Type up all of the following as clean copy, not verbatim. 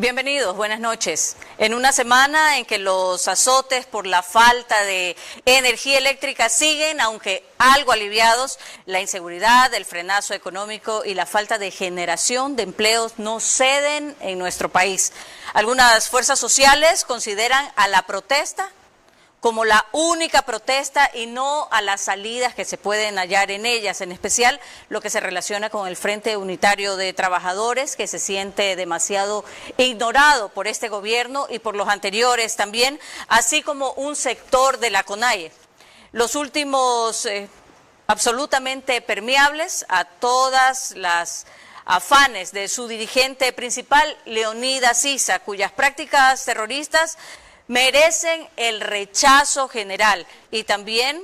Bienvenidos, buenas noches. En una semana en que los azotes por la falta de energía eléctrica siguen, aunque algo aliviados, la inseguridad, el frenazo económico y la falta de generación de empleos no ceden en nuestro país. Algunas fuerzas sociales consideran a la protesta como la única protesta y no a las salidas que se pueden hallar en ellas, en especial lo que se relaciona con el Frente Unitario de Trabajadores, que se siente demasiado ignorado por este gobierno y por los anteriores también, así como un sector de la CONAIE. Los últimos absolutamente permeables a todas las afanes de su dirigente principal, Leonidas Issa, cuyas prácticas terroristas merecen el rechazo general y también,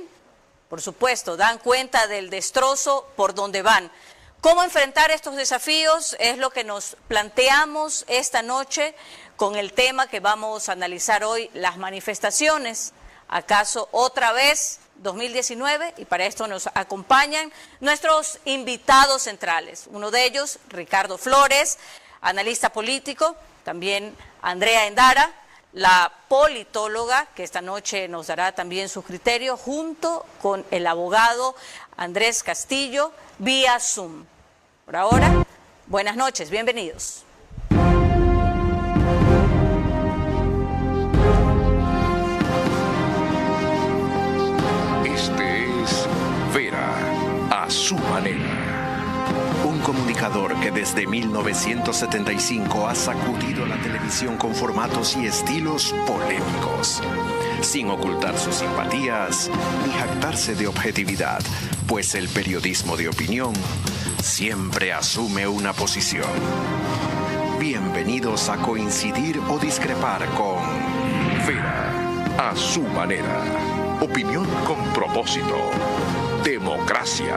por supuesto, dan cuenta del destrozo por donde van. ¿Cómo enfrentar estos desafíos? Es lo que nos planteamos esta noche con el tema que vamos a analizar hoy, las manifestaciones. ¿Acaso otra vez 2019? Y para esto nos acompañan nuestros invitados centrales. Uno de ellos, Ricardo Flores, analista político, también Andrea Endara, la politóloga, que esta noche nos dará también su criterio, junto con el abogado Andrés Castillo, vía Zoom. Por ahora, buenas noches, bienvenidos. Este es Vera a su manera. Un comunicador que desde 1975 ha sacudido la televisión con formatos y estilos polémicos, sin ocultar sus simpatías ni jactarse de objetividad, pues el periodismo de opinión siempre asume una posición. Bienvenidos a coincidir o discrepar con Vera a su manera. Opinión con propósito. Democracia.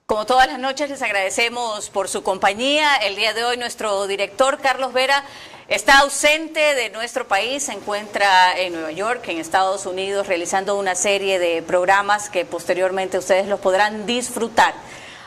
Como todas las noches, les agradecemos por su compañía. El día de hoy nuestro director, Carlos Vera, está ausente de nuestro país, se encuentra en Nueva York, en Estados Unidos, realizando una serie de programas que posteriormente ustedes los podrán disfrutar.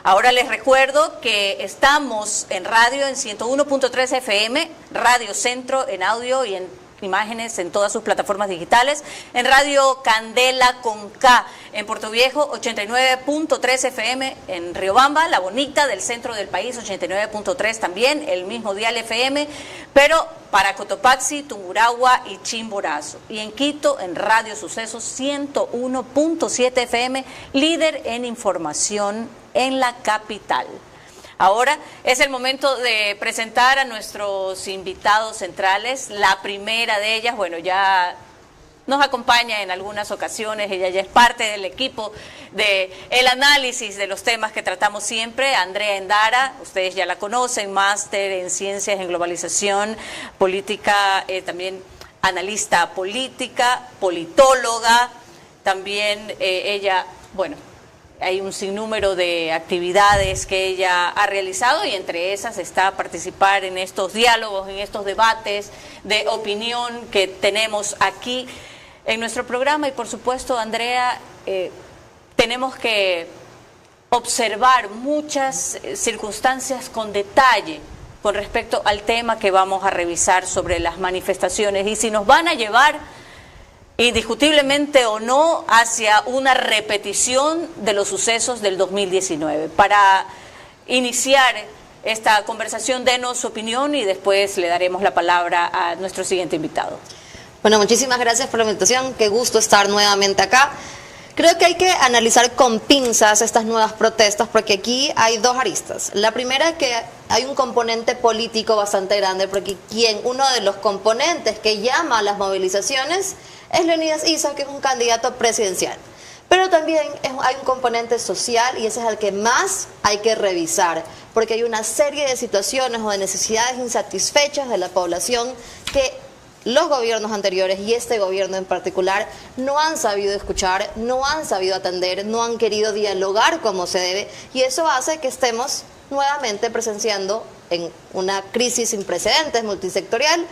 Ahora les recuerdo que estamos en radio en 101.3 FM, Radio Centro en audio y en imágenes en todas sus plataformas digitales, en Radio Candela con K, en Puerto Viejo 89.3 FM, en Riobamba, La Bonita del centro del país 89.3 también, el mismo dial FM, pero para Cotopaxi, Tungurahua y Chimborazo, y en Quito en Radio Sucesos 101.7 FM, líder en información en la capital. Ahora es el momento de presentar a nuestros invitados centrales. La primera de ellas, bueno, ya nos acompaña en algunas ocasiones, ella ya es parte del equipo de el análisis de los temas que tratamos siempre. Andrea Endara, ustedes ya la conocen, máster en Ciencias en Globalización, política, también analista política, politóloga, también ella, bueno, hay un sinnúmero de actividades que ella ha realizado y entre esas está participar en estos diálogos, en estos debates de opinión que tenemos aquí en nuestro programa. Y por supuesto, Andrea, tenemos que observar muchas circunstancias con detalle con respecto al tema que vamos a revisar sobre las manifestaciones y si nos van a llevar indiscutiblemente o no hacia una repetición de los sucesos del 2019. Para iniciar esta conversación, denos su opinión y después le daremos la palabra a nuestro siguiente invitado. Bueno, muchísimas gracias por la invitación, qué gusto estar nuevamente acá. Creo que hay que analizar con pinzas estas nuevas protestas porque aquí hay dos aristas. La primera es que hay un componente político bastante grande porque uno de los componentes que llama a las movilizaciones es Leonidas Issa, que es un candidato presidencial. Pero también hay un componente social y ese es el que más hay que revisar, porque hay una serie de situaciones o de necesidades insatisfechas de la población que los gobiernos anteriores y este gobierno en particular no han sabido escuchar, no han sabido atender, no han querido dialogar como se debe y eso hace que estemos nuevamente presenciando en una crisis sin precedentes multisectorial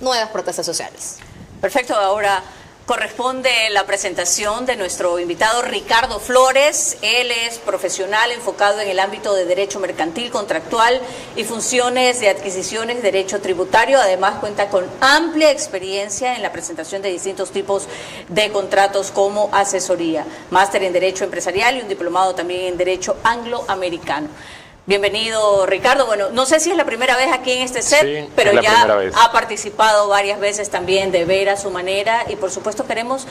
nuevas protestas sociales. Perfecto, ahora corresponde la presentación de nuestro invitado Ricardo Flores. Él es profesional enfocado en el ámbito de derecho mercantil, contractual y funciones de adquisiciones, derecho tributario. Además cuenta con amplia experiencia en la presentación de distintos tipos de contratos como asesoría, máster en derecho empresarial y un diplomado también en derecho angloamericano. Bienvenido, Ricardo. Bueno, no sé si es la primera vez aquí en este set, sí, pero ya ha participado varias veces también de ver a su manera y por supuesto queremos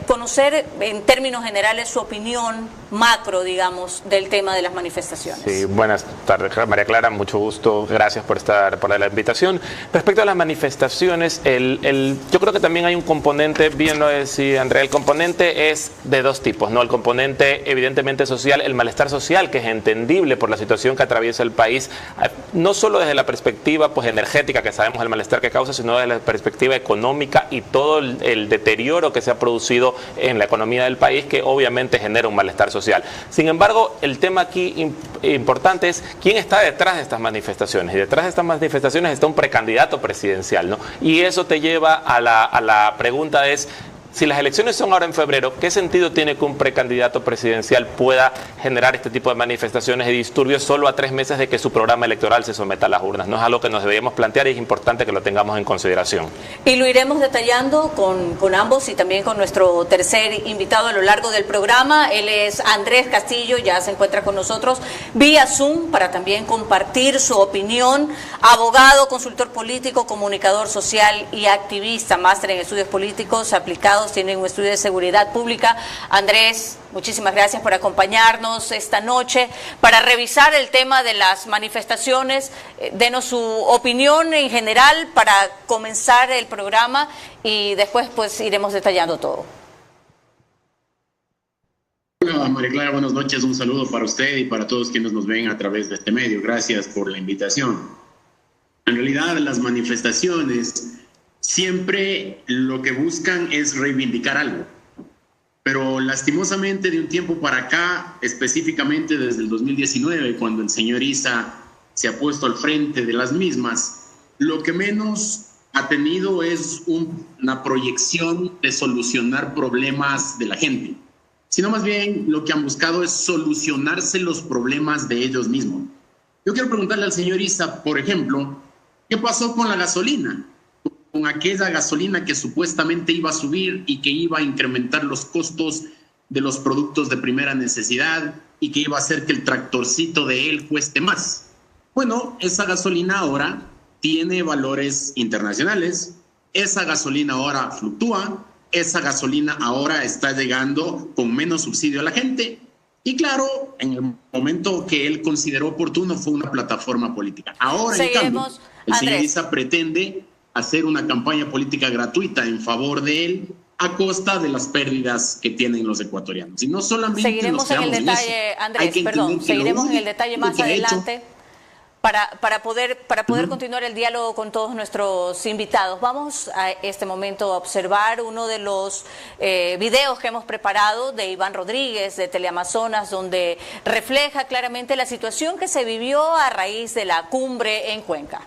conocer en términos generales su opinión macro, digamos, del tema de las manifestaciones. Sí, buenas tardes, María Clara, mucho gusto, gracias por la invitación. Respecto a las manifestaciones, yo creo que también hay un componente, bien lo decía Andrea, el componente es de dos tipos, ¿no? El componente evidentemente social, el malestar social, que es entendible por la situación que atraviesa el país, no solo desde la perspectiva pues energética, que sabemos el malestar que causa, sino desde la perspectiva económica y todo el deterioro que se ha producido en la economía del país, que obviamente genera un malestar social. Sin embargo, el tema aquí importante es quién está detrás de estas manifestaciones, y detrás de estas manifestaciones está un precandidato presidencial, ¿no? Y eso te lleva a la pregunta es, si las elecciones son ahora en febrero, ¿qué sentido tiene que un precandidato presidencial pueda generar este tipo de manifestaciones y disturbios solo a 3 meses de que su programa electoral se someta a las urnas? No es algo que nos deberíamos plantear y es importante que lo tengamos en consideración. Y lo iremos detallando con ambos y también con nuestro tercer invitado a lo largo del programa. Él es Andrés Castillo, ya se encuentra con nosotros vía Zoom para también compartir su opinión. Abogado, consultor político, comunicador social y activista, máster en estudios políticos aplicados, tiene un estudio de seguridad pública. Andrés, muchísimas gracias por acompañarnos esta noche para revisar el tema de las manifestaciones. Denos su opinión en general para comenzar el programa y después pues iremos detallando todo. Hola María Clara, buenas noches, un saludo para usted y para todos quienes nos ven a través de este medio. Gracias por la invitación. En realidad las manifestaciones siempre lo que buscan es reivindicar algo, pero lastimosamente de un tiempo para acá, específicamente desde el 2019, cuando el señor Issa se ha puesto al frente de las mismas, lo que menos ha tenido es una proyección de solucionar problemas de la gente, sino más bien lo que han buscado es solucionarse los problemas de ellos mismos. Yo quiero preguntarle al señor Issa, por ejemplo, ¿qué pasó con la gasolina? Con aquella gasolina que supuestamente iba a subir y que iba a incrementar los costos de los productos de primera necesidad y que iba a hacer que el tractorcito de él cueste más. Bueno, esa gasolina ahora tiene valores internacionales, esa gasolina ahora fluctúa, esa gasolina ahora está llegando con menos subsidio a la gente y claro, en el momento que él consideró oportuno fue una plataforma política. Ahora, en cambio, el señor Issa pretende hacer una campaña política gratuita en favor de él a costa de las pérdidas que tienen los ecuatorianos. Y no solamente seguiremos en el detalle, Andrés, perdón, seguiremos en el detalle más adelante para poder continuar el diálogo con todos nuestros invitados. Vamos a este momento a observar uno de los videos que hemos preparado de Iván Rodríguez de Teleamazonas, donde refleja claramente la situación que se vivió a raíz de la cumbre en Cuenca.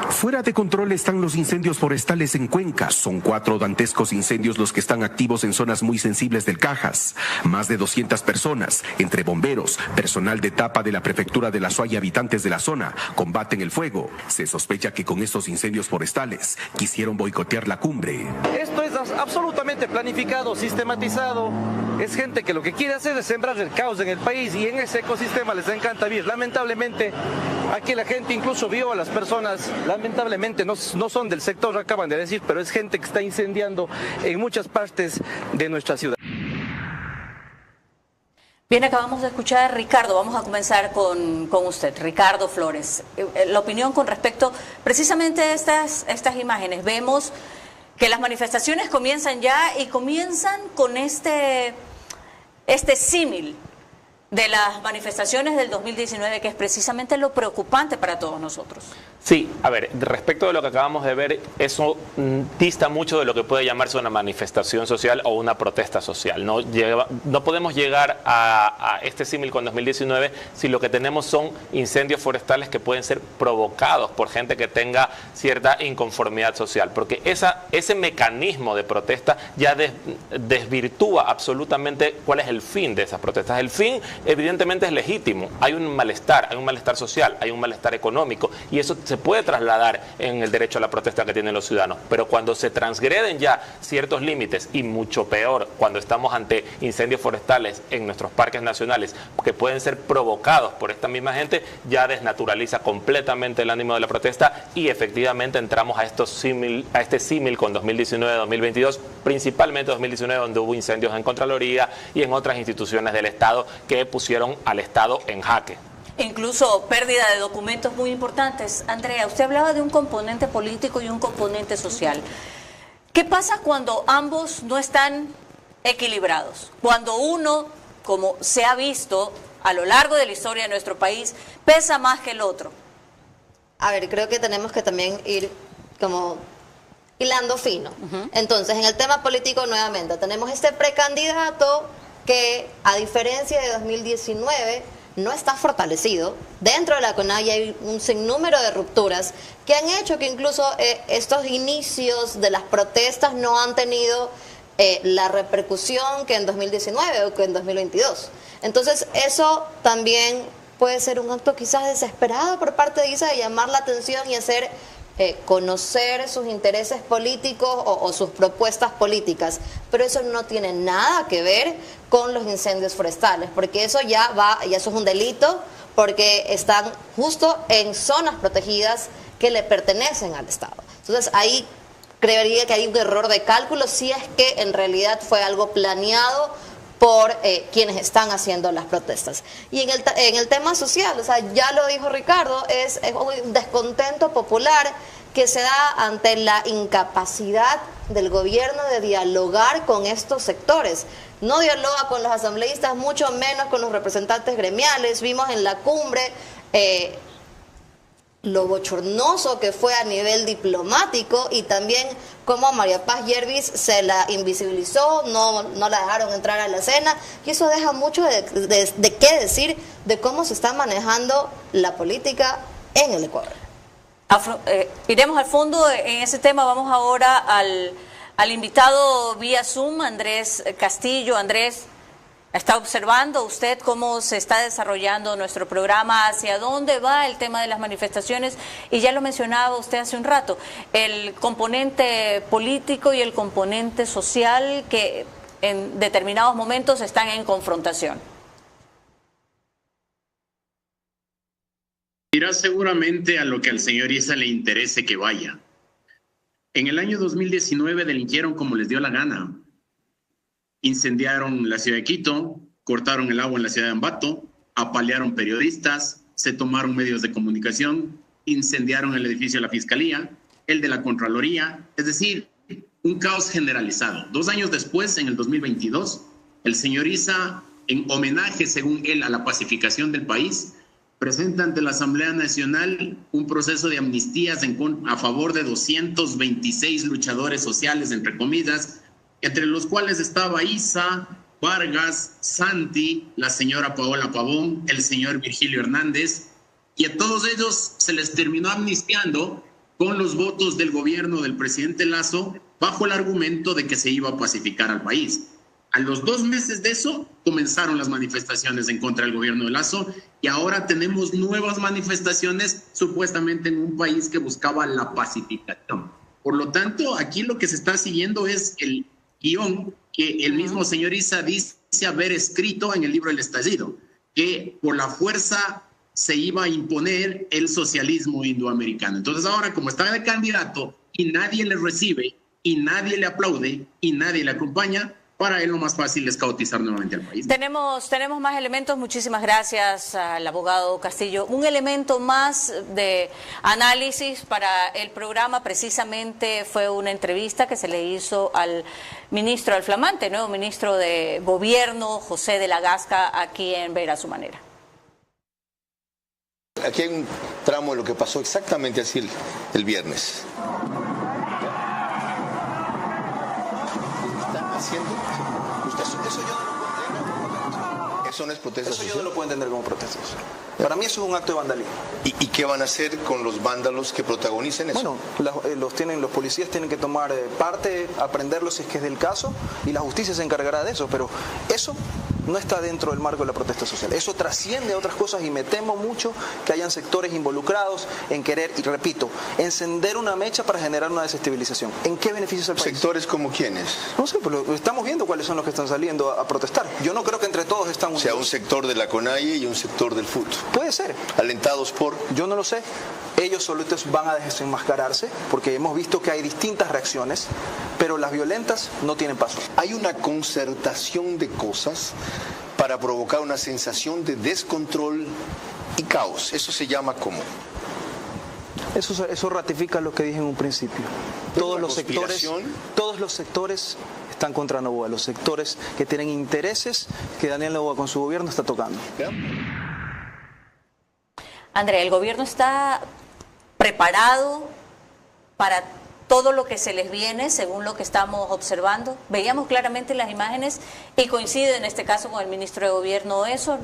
Fuera de control están los incendios forestales en Cuenca. Son 4 dantescos incendios los que están activos en zonas muy sensibles del Cajas. Más de 200 personas, entre bomberos, personal de etapa de la prefectura de La Suay y habitantes de la zona, combaten el fuego. Se sospecha que con estos incendios forestales quisieron boicotear la cumbre. Esto es absolutamente planificado, sistematizado. Es gente que lo que quiere hacer es sembrar el caos en el país y en ese ecosistema les encanta vivir. Lamentablemente, aquí la gente incluso vio a las personas, lamentablemente no son del sector, acaban de decir, pero es gente que está incendiando en muchas partes de nuestra ciudad. Bien, acabamos de escuchar a Ricardo, vamos a comenzar con usted, Ricardo Flores. La opinión con respecto precisamente a estas imágenes. Vemos que las manifestaciones comienzan ya y comienzan con este símil de las manifestaciones del 2019, que es precisamente lo preocupante para todos nosotros. Sí, a ver, respecto de lo que acabamos de ver, eso dista mucho de lo que puede llamarse una manifestación social o una protesta social. No podemos llegar a este símil con 2019 si lo que tenemos son incendios forestales que pueden ser provocados por gente que tenga cierta inconformidad social, porque ese mecanismo de protesta ya desvirtúa absolutamente cuál es el fin de esas protestas. El fin evidentemente es legítimo, hay un malestar social, hay un malestar económico, y eso se puede trasladar en el derecho a la protesta que tienen los ciudadanos, pero cuando se transgreden ya ciertos límites, y mucho peor cuando estamos ante incendios forestales en nuestros parques nacionales que pueden ser provocados por esta misma gente, ya desnaturaliza completamente el ánimo de la protesta, y efectivamente entramos a este símil con 2019-2022, principalmente 2019, donde hubo incendios en Contraloría y en otras instituciones del Estado que pusieron al Estado en jaque. Incluso pérdida de documentos muy importantes. Andrea, usted hablaba de un componente político y un componente social. ¿Qué pasa cuando ambos no están equilibrados? Cuando uno, como se ha visto a lo largo de la historia de nuestro país, pesa más que el otro. A ver, creo que tenemos que también ir como hilando fino. Entonces, en el tema político, nuevamente, tenemos este precandidato que, a diferencia de 2019, no está fortalecido. Dentro de la CONAIE hay un sinnúmero de rupturas que han hecho que incluso estos inicios de las protestas no han tenido la repercusión que en 2019 o que en 2022. Entonces, eso también puede ser un acto quizás desesperado por parte de ISA de llamar la atención y hacer conocer sus intereses políticos o sus propuestas políticas, pero eso no tiene nada que ver con los incendios forestales, porque eso ya eso es un delito, porque están justo en zonas protegidas que le pertenecen al Estado. Entonces ahí creería que hay un error de cálculo si es que en realidad fue algo planeado por quienes están haciendo las protestas. Y en el tema social, o sea, ya lo dijo Ricardo, es un descontento popular que se da ante la incapacidad del gobierno de dialogar con estos sectores. No dialoga con los asambleístas, mucho menos con los representantes gremiales. Vimos en la cumbre lo bochornoso que fue a nivel diplomático, y también cómo a María Paz Yervis se la invisibilizó, no la dejaron entrar a la cena, y eso deja mucho de qué decir de cómo se está manejando la política en el Ecuador. Iremos al fondo en ese tema. Vamos ahora al invitado vía Zoom, Andrés Castillo. Andrés, ¿está observando usted cómo se está desarrollando nuestro programa? ¿Hacia dónde va el tema de las manifestaciones? Y ya lo mencionaba usted hace un rato, el componente político y el componente social que en determinados momentos están en confrontación. Irá seguramente a lo que al señor Issa le interese que vaya. En el año 2019 delinquieron como les dio la gana. Incendiaron la ciudad de Quito, cortaron el agua en la ciudad de Ambato, apalearon periodistas, se tomaron medios de comunicación, incendiaron el edificio de la Fiscalía, el de la Contraloría, es decir, un caos generalizado. 2 años después, en el 2022, el señor Issa, en homenaje, según él, a la pacificación del país, presenta ante la Asamblea Nacional un proceso de amnistías a favor de 226 luchadores sociales, entre comillas, entre los cuales estaba Issa, Vargas, Santi, la señora Paola Pavón, el señor Virgilio Hernández, y a todos ellos se les terminó amnistiando con los votos del gobierno del presidente Lasso, bajo el argumento de que se iba a pacificar al país. A los 2 meses de eso comenzaron las manifestaciones en contra del gobierno de Lasso, y ahora tenemos nuevas manifestaciones supuestamente en un país que buscaba la pacificación. Por lo tanto, aquí lo que se está siguiendo es el guión que el mismo señor Issa dice haber escrito en el libro El Estallido, que por la fuerza se iba a imponer el socialismo indoamericano. Entonces ahora, como está de candidato y nadie le recibe y nadie le aplaude y nadie le acompaña, para él lo más fácil es caotizar nuevamente al país. Tenemos más elementos. Muchísimas gracias al abogado Castillo. Un elemento más de análisis para el programa precisamente fue una entrevista que se le hizo al ministro, al flamante nuevo ministro de Gobierno, José de la Gasca, aquí en Ver a su Manera. Aquí hay tramo de lo que pasó exactamente así el viernes. ¿Están haciendo? Eso yo no lo puedo entender. Eso no es protesta social. Eso yo no lo puedo entender como protesta social. Para mí eso es un acto de vandalismo. ¿Y qué van a hacer con los vándalos que protagonicen eso? Bueno, los policías tienen que tomar parte, aprenderlo si es que es del caso, y la justicia se encargará de eso, pero eso no está dentro del marco de la protesta social. Eso trasciende a otras cosas y me temo mucho que hayan sectores involucrados en querer, y repito, encender una mecha para generar una desestabilización. ¿En qué beneficios al país? ¿Sectores como quiénes? No sé, pues estamos viendo cuáles son los que están saliendo a protestar. Yo no creo que entre todos están unidos. O sea, un sector de la CONAIE y un sector del FUT. Puede ser. ¿Alentados por? Yo no lo sé. Ellos solitos van a desenmascararse porque hemos visto que hay distintas reacciones, pero las violentas no tienen paso. Hay una concertación de cosas para provocar una sensación de descontrol y caos. ¿Eso se llama cómo? Eso ratifica lo que dije en un principio. Todos los sectores están contra Noboa, los sectores que tienen intereses que Daniel Noboa con su gobierno está tocando. Andrea, ¿el gobierno está preparado para todo lo que se les viene según lo que estamos observando? Veíamos claramente las imágenes y coincide en este caso con el ministro de Gobierno eso,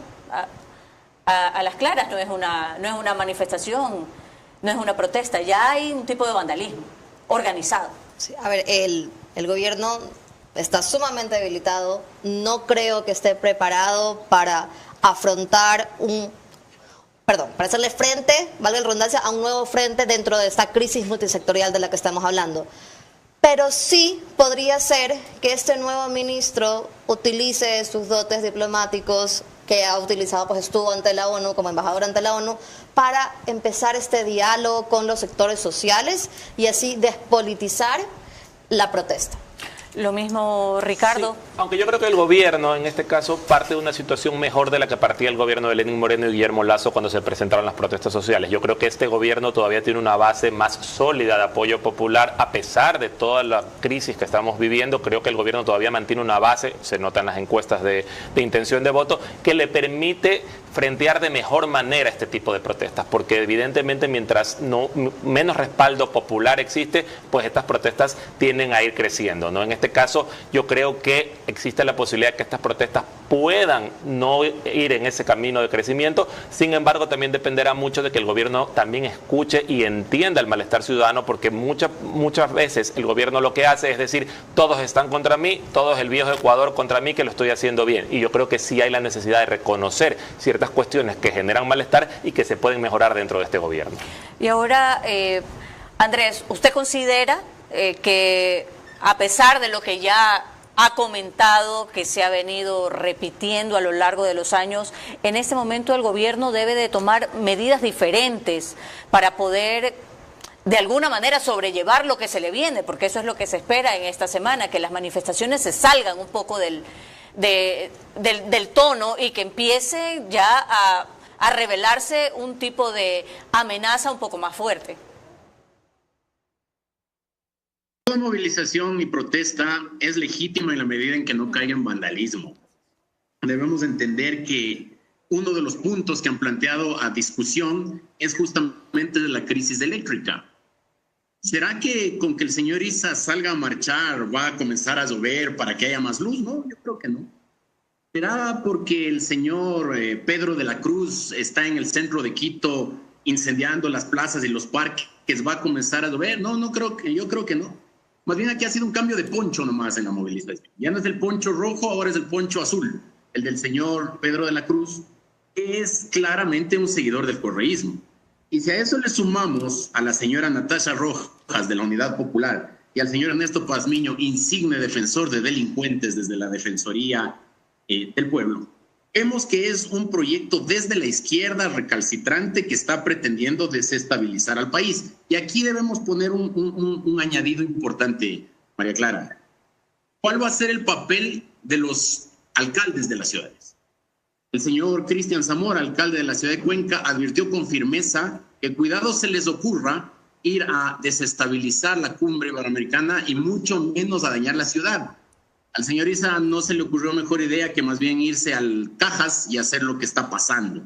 a las claras, no es una manifestación, no es una protesta, ya hay un tipo de vandalismo organizado. Sí, a ver, el gobierno está sumamente debilitado, no creo que esté preparado para afrontar para hacerle frente, valga la redundancia, a un nuevo frente dentro de esta crisis multisectorial de la que estamos hablando. Pero sí podría ser que este nuevo ministro utilice sus dotes diplomáticos que ha utilizado, pues estuvo ante la ONU, como embajador ante la ONU, para empezar este diálogo con los sectores sociales y así despolitizar la protesta. Lo mismo, Ricardo. Sí, aunque yo creo que el gobierno, en este caso, parte de una situación mejor de la que partía el gobierno de Lenín Moreno y Guillermo Lasso cuando se presentaron las protestas sociales. Yo creo que este gobierno todavía tiene una base más sólida de apoyo popular, a pesar de toda la crisis que estamos viviendo. Creo que el gobierno todavía mantiene una base, se nota en las encuestas de intención de voto, que le permite frentear de mejor manera este tipo de protestas, porque evidentemente mientras menos respaldo popular existe, pues estas protestas tienden a ir creciendo, ¿no? En este caso, yo creo que existe la posibilidad de que estas protestas puedan no ir en ese camino de crecimiento. Sin embargo, también dependerá mucho de que el gobierno también escuche y entienda el malestar ciudadano, porque muchas veces el gobierno lo que hace es decir, todos están contra mí, todo es el viejo Ecuador contra mí, que lo estoy haciendo bien. Y yo creo que sí hay la necesidad de reconocer ciertas cuestiones que generan malestar y que se pueden mejorar dentro de este gobierno. Y ahora, Andrés, ¿usted considera que a pesar de lo que ya ha comentado, que se ha venido repitiendo a lo largo de los años, en este momento el gobierno debe de tomar medidas diferentes para poder de alguna manera sobrellevar lo que se le viene? Porque eso es lo que se espera en esta semana, que las manifestaciones se salgan un poco del tono y que empiece ya a revelarse un tipo de amenaza un poco más fuerte. Toda movilización y protesta es legítima en la medida en que no caiga en vandalismo. Debemos entender que uno de los puntos que han planteado a discusión es justamente la crisis eléctrica. ¿Será que con que el señor Issa salga a marchar va a comenzar a llover para que haya más luz? No, yo creo que no. ¿Será porque el señor Pedro de la Cruz está en el centro de Quito incendiando las plazas y los parques va a comenzar a llover? No, yo creo que no. Más bien aquí ha sido un cambio de poncho nomás en la movilización. Ya no es el poncho rojo, ahora es el poncho azul. El del señor Pedro de la Cruz es claramente un seguidor del correísmo. Y si a eso le sumamos a la señora Natasha Rojas de la Unidad Popular y al señor Ernesto Pazmiño, insigne defensor de delincuentes desde la Defensoría del Pueblo, vemos que es un proyecto desde la izquierda recalcitrante que está pretendiendo desestabilizar al país. Y aquí debemos poner un añadido importante, María Clara. ¿Cuál va a ser el papel de los alcaldes de las ciudades? El señor Cristian Zamora, alcalde de la ciudad de Cuenca, advirtió con firmeza que cuidado se les ocurra ir a desestabilizar la cumbre iberoamericana y mucho menos a dañar la ciudad. Al señor Issa no se le ocurrió mejor idea que más bien irse al Cajas y hacer lo que está pasando.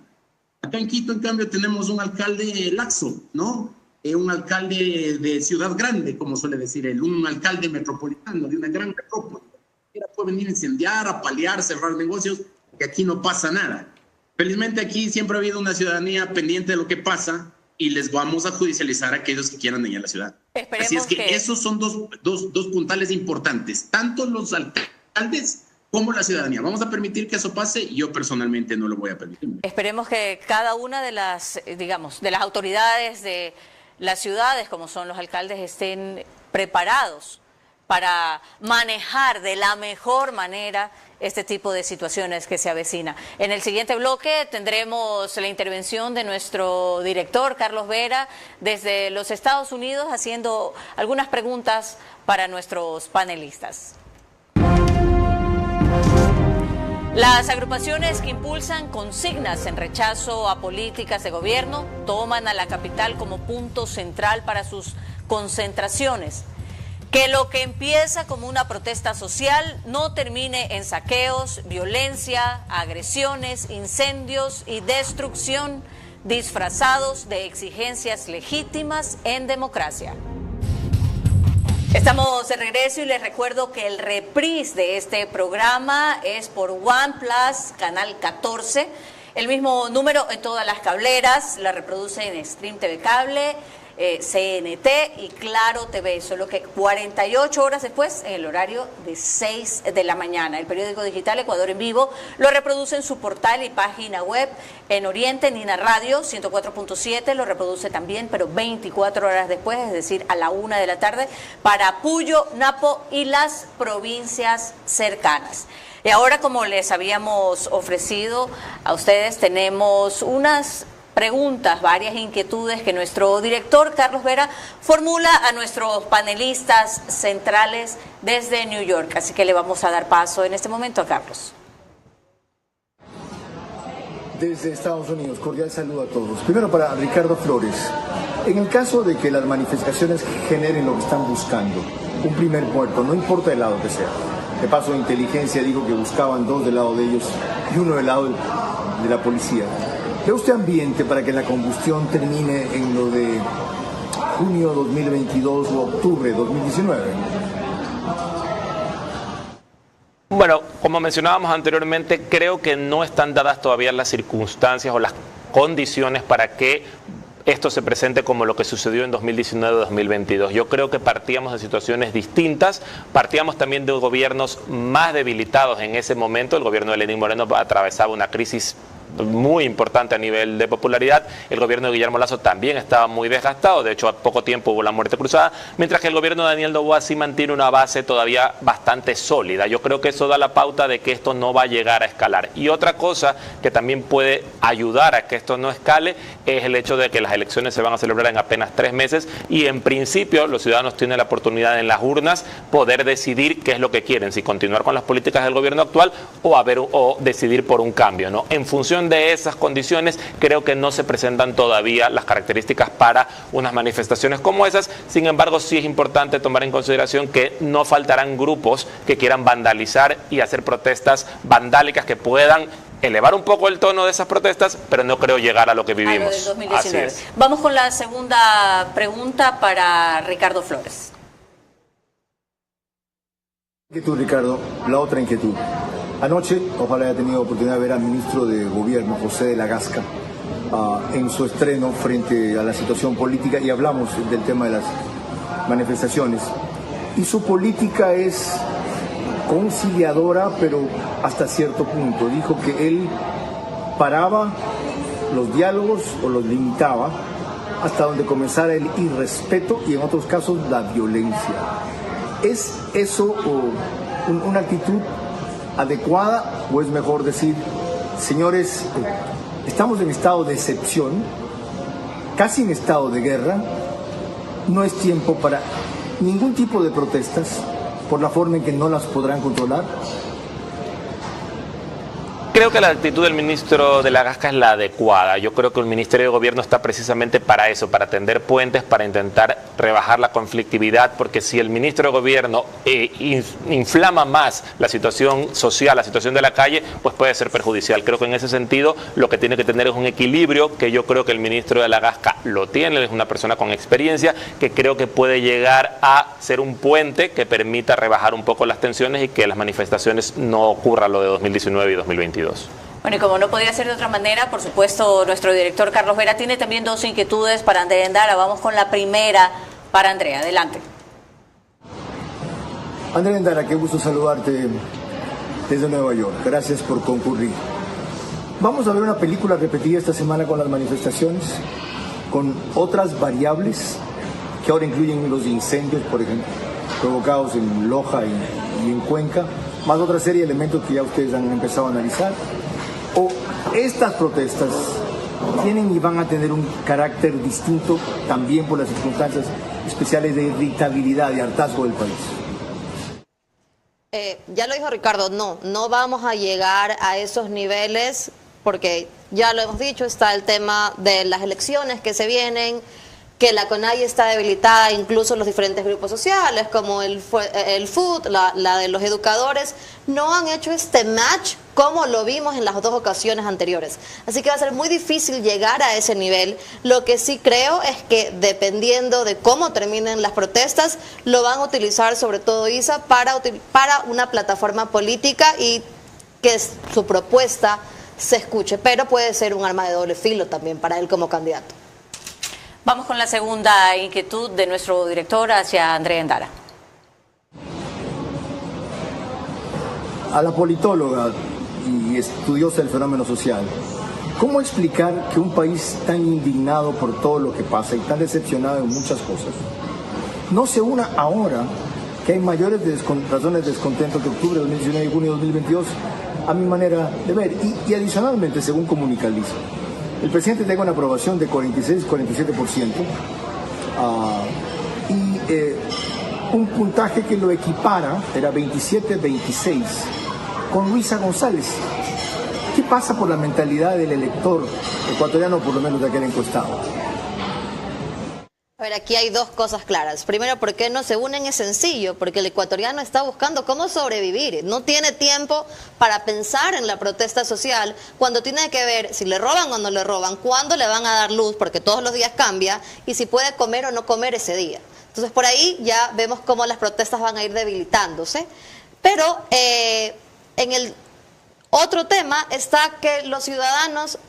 Acá en Quito, en cambio, tenemos un alcalde laxo, ¿no? Un alcalde de ciudad grande, como suele decir él, un alcalde metropolitano de una gran metrópoli. Puede venir a incendiar, a paliar, cerrar negocios, que aquí no pasa nada. Felizmente aquí siempre ha habido una ciudadanía pendiente de lo que pasa y les vamos a judicializar a aquellos que quieran dañar la ciudad. Esperemos. Así es que esos son dos puntales importantes, tanto los alcaldes como la ciudadanía. Vamos a permitir que eso pase. Yo personalmente no lo voy a permitir. Esperemos que cada una de las, digamos, de las autoridades de las ciudades, como son los alcaldes, estén preparados para manejar de la mejor manera este tipo de situaciones que se avecina. En el siguiente bloque tendremos la intervención de nuestro director, Carlos Vera, desde los Estados Unidos, haciendo algunas preguntas para nuestros panelistas. Las agrupaciones que impulsan consignas en rechazo a políticas de gobierno toman a la capital como punto central para sus concentraciones. Que lo que empieza como una protesta social no termine en saqueos, violencia, agresiones, incendios y destrucción disfrazados de exigencias legítimas en democracia. Estamos de regreso y les recuerdo que el reprise de este programa es por OnePlus, canal 14. El mismo número en todas las cableras, la reproduce en Stream TV Cable, CNT y Claro TV, solo que 48 horas después, en el horario de 6 de la mañana. El periódico digital Ecuador en Vivo lo reproduce en su portal y página web. En Oriente, Nina Radio 104.7 lo reproduce también, pero 24 horas después, es decir, a la 1 de la tarde, para Puyo, Napo y las provincias cercanas. Y ahora, como les habíamos ofrecido a ustedes, tenemos unas preguntas, varias inquietudes que nuestro director Carlos Vera formula a nuestros panelistas centrales desde New York. Así que le vamos a dar paso en este momento a Carlos. Desde Estados Unidos, cordial saludo a todos. Primero para Ricardo Flores. En el caso de que las manifestaciones generen lo que están buscando, un primer muerto, no importa el lado que sea. De paso, inteligencia dijo que buscaban 2 del lado de ellos y 1 del lado de la policía. ¿Ve usted ambiente para que la combustión termine en lo de junio 2022 o octubre 2019? Bueno, como mencionábamos anteriormente, creo que no están dadas todavía las circunstancias o las condiciones para que esto se presente como lo que sucedió en 2019-2022. Yo creo que partíamos de situaciones distintas, partíamos también de gobiernos más debilitados en ese momento. El gobierno de Lenín Moreno atravesaba una crisis muy importante a nivel de popularidad. El gobierno de Guillermo Lasso también estaba muy desgastado, de hecho a poco tiempo hubo la muerte cruzada, mientras que el gobierno de Daniel Noboa sí mantiene una base todavía bastante sólida. Yo creo que eso da la pauta de que esto no va a llegar a escalar. Y otra cosa que también puede ayudar a que esto no escale es el hecho de que las elecciones se van a celebrar en apenas 3 meses y en principio los ciudadanos tienen la oportunidad en las urnas poder decidir qué es lo que quieren, si continuar con las políticas del gobierno actual o decidir por un cambio, ¿no? En función de esas condiciones, creo que no se presentan todavía las características para unas manifestaciones como esas. Sin embargo, sí es importante tomar en consideración que no faltarán grupos que quieran vandalizar y hacer protestas vandálicas que puedan elevar un poco el tono de esas protestas, pero no creo llegar a lo que vivimos. A lo del 2019. Así es. Vamos con la segunda pregunta para Ricardo Flores. Inquietud, Ricardo. La otra inquietud. Anoche, ojalá haya tenido oportunidad de ver al ministro de Gobierno, José de la Gasca, en su estreno frente a la situación política, y hablamos del tema de las manifestaciones. Y su política es conciliadora, pero hasta cierto punto. Dijo que él paraba los diálogos o los limitaba hasta donde comenzara el irrespeto y en otros casos la violencia. ¿Es eso una actitud adecuada o es mejor decir, señores, estamos en estado de excepción, casi en estado de guerra, no es tiempo para ningún tipo de protestas por la forma en que no las podrán controlar? creo que la actitud del ministro de la Gasca es la adecuada. Yo creo que el Ministerio de Gobierno está precisamente para eso, para tender puentes, para intentar rebajar la conflictividad, porque si el ministro de Gobierno inflama más la situación social, la situación de la calle, pues puede ser perjudicial. Creo que en ese sentido lo que tiene que tener es un equilibrio, que yo creo que el ministro de la Gasca lo tiene, es una persona con experiencia, que creo que puede llegar a ser un puente que permita rebajar un poco las tensiones y que las manifestaciones no ocurra lo de 2019 y 2022. Bueno, y como no podía ser de otra manera, por supuesto, nuestro director Carlos Vera tiene también dos inquietudes para Andrea Endara. Vamos con la primera para Andrea. Adelante. Andrea Endara, qué gusto saludarte desde Nueva York. Gracias por concurrir. Vamos a ver una película repetida esta semana con las manifestaciones, con otras variables que ahora incluyen los incendios, por ejemplo, provocados en Loja y en Cuenca, más otra serie de elementos que ya ustedes han empezado a analizar. O estas protestas tienen y van a tener un carácter distinto también por las circunstancias especiales de irritabilidad y hartazgo del país. Ya lo dijo Ricardo, no vamos a llegar a esos niveles porque ya lo hemos dicho, está el tema de las elecciones que se vienen, que la CONAIE está debilitada, incluso los diferentes grupos sociales, como el FUT, la de los educadores, no han hecho este match como lo vimos en las dos ocasiones anteriores. Así que va a ser muy difícil llegar a ese nivel. Lo que sí creo es que dependiendo de cómo terminen las protestas, lo van a utilizar sobre todo ISA para una plataforma política y que su propuesta se escuche, pero puede ser un arma de doble filo también para él como candidato. Vamos con la segunda inquietud de nuestro director hacia Andrea Endara. A la politóloga y estudiosa del fenómeno social, ¿cómo explicar que un país tan indignado por todo lo que pasa y tan decepcionado en muchas cosas no se una ahora que hay mayores razones de descontento que octubre de 2019 y junio de 2022, a mi manera de ver? Y adicionalmente, según comunica el ISA, el presidente tenga una aprobación de 46-47% y un puntaje que lo equipara, era 27-26, con Luisa González. ¿Qué pasa por la mentalidad del elector ecuatoriano, por lo menos de aquel encuestado? A ver, aquí hay dos cosas claras. Primero, ¿por qué no se unen? Es sencillo, porque el ecuatoriano está buscando cómo sobrevivir. No tiene tiempo para pensar en la protesta social cuando tiene que ver si le roban o no le roban, cuándo le van a dar luz, porque todos los días cambia, y si puede comer o no comer ese día. Entonces, por ahí ya vemos cómo las protestas van a ir debilitándose. Pero en el otro tema está que los ciudadanos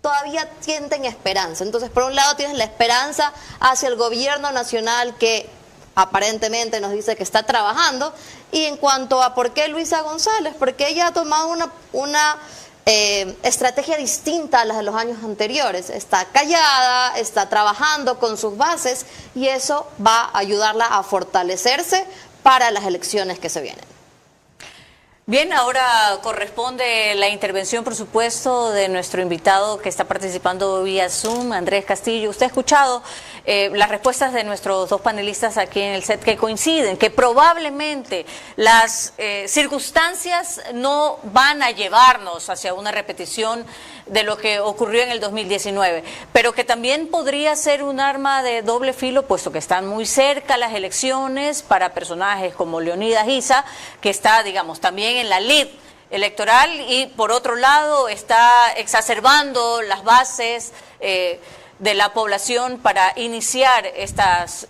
todavía sienten esperanza. Entonces, por un lado tienes la esperanza hacia el gobierno nacional que aparentemente nos dice que está trabajando, y en cuanto a por qué Luisa González, porque ella ha tomado una estrategia distinta a las de los años anteriores. Está callada, está trabajando con sus bases y eso va a ayudarla a fortalecerse para las elecciones que se vienen. Bien, ahora corresponde la intervención, por supuesto, de nuestro invitado que está participando vía Zoom, Andrés Castillo. Usted ha escuchado las respuestas de nuestros dos panelistas aquí en el set, que coinciden, que probablemente las circunstancias no van a llevarnos hacia una repetición de lo que ocurrió en el 2019, pero que también podría ser un arma de doble filo, puesto que están muy cerca las elecciones para personajes como Leonidas Issa, que está, digamos, también en la lid electoral, y por otro lado está exacerbando las bases de la población para iniciar estas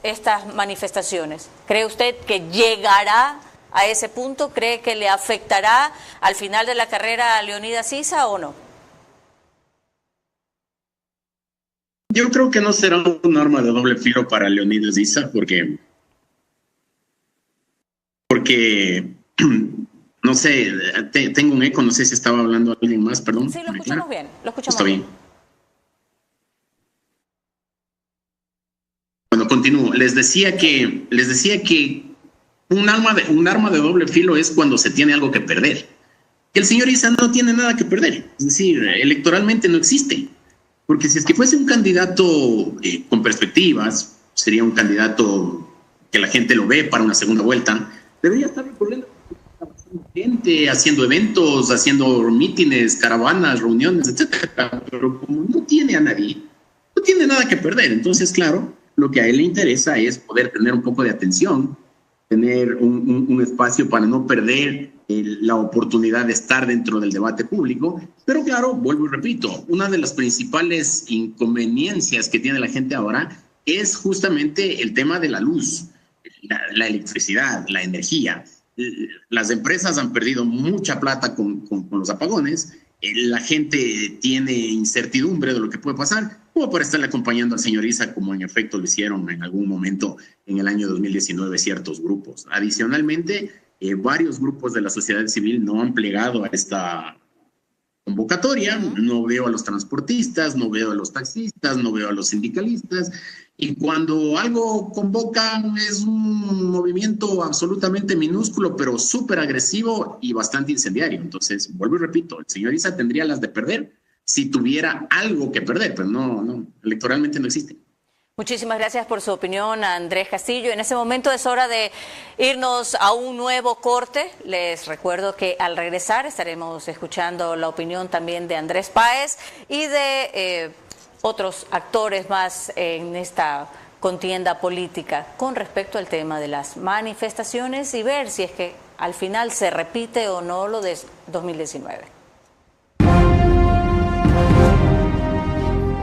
manifestaciones. ¿Cree usted que llegará a ese punto? ¿Cree que le afectará al final de la carrera a Leonidas Issa o no? Yo creo que no será un arma de doble filo para Leonidas Issa, porque no sé, tengo un eco, no sé si estaba hablando alguien más, perdón. Sí, lo escuchamos bien, lo escuchamos Está bien. Bueno, continúo. Les decía que un arma de doble filo es cuando se tiene algo que perder. El señor Issa no tiene nada que perder, es decir, electoralmente no existe. Porque si es que fuese un candidato con perspectivas, sería un candidato que la gente lo ve para una segunda vuelta, debería estar recorriendo gente, haciendo eventos, haciendo mítines, caravanas, reuniones, etcétera. Pero como no tiene a nadie, no tiene nada que perder. Entonces, claro, lo que a él le interesa es poder tener un poco de atención, tener un espacio para no perder la oportunidad de estar dentro del debate público. Pero claro, vuelvo y repito, una de las principales inconveniencias que tiene la gente ahora es justamente el tema de la luz, la electricidad, la energía. Las empresas han perdido mucha plata con los apagones. La gente tiene incertidumbre de lo que puede pasar, como para estarle acompañando al señor Isa, como en efecto lo hicieron en algún momento en el año 2019 ciertos grupos. Adicionalmente, varios grupos de la sociedad civil no han plegado a esta convocatoria. No veo a los transportistas, no veo a los taxistas, no veo a los sindicalistas. Y cuando algo convocan es un movimiento absolutamente minúsculo, pero súper agresivo y bastante incendiario. Entonces, vuelvo y repito, el señor Isa tendría las de perder si tuviera algo que perder, pero no, electoralmente no existe. Muchísimas gracias por su opinión, Andrés Castillo. En ese momento es hora de irnos a un nuevo corte. Les recuerdo que al regresar estaremos escuchando la opinión también de Andrés Páez y de otros actores más en esta contienda política con respecto al tema de las manifestaciones y ver si es que al final se repite o no lo de 2019.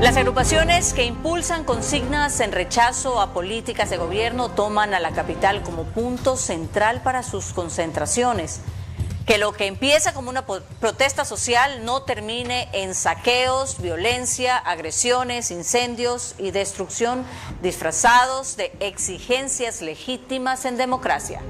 Las agrupaciones que impulsan consignas en rechazo a políticas de gobierno toman a la capital como punto central para sus concentraciones. Que lo que empieza como una protesta social no termine en saqueos, violencia, agresiones, incendios y destrucción disfrazados de exigencias legítimas en democracia.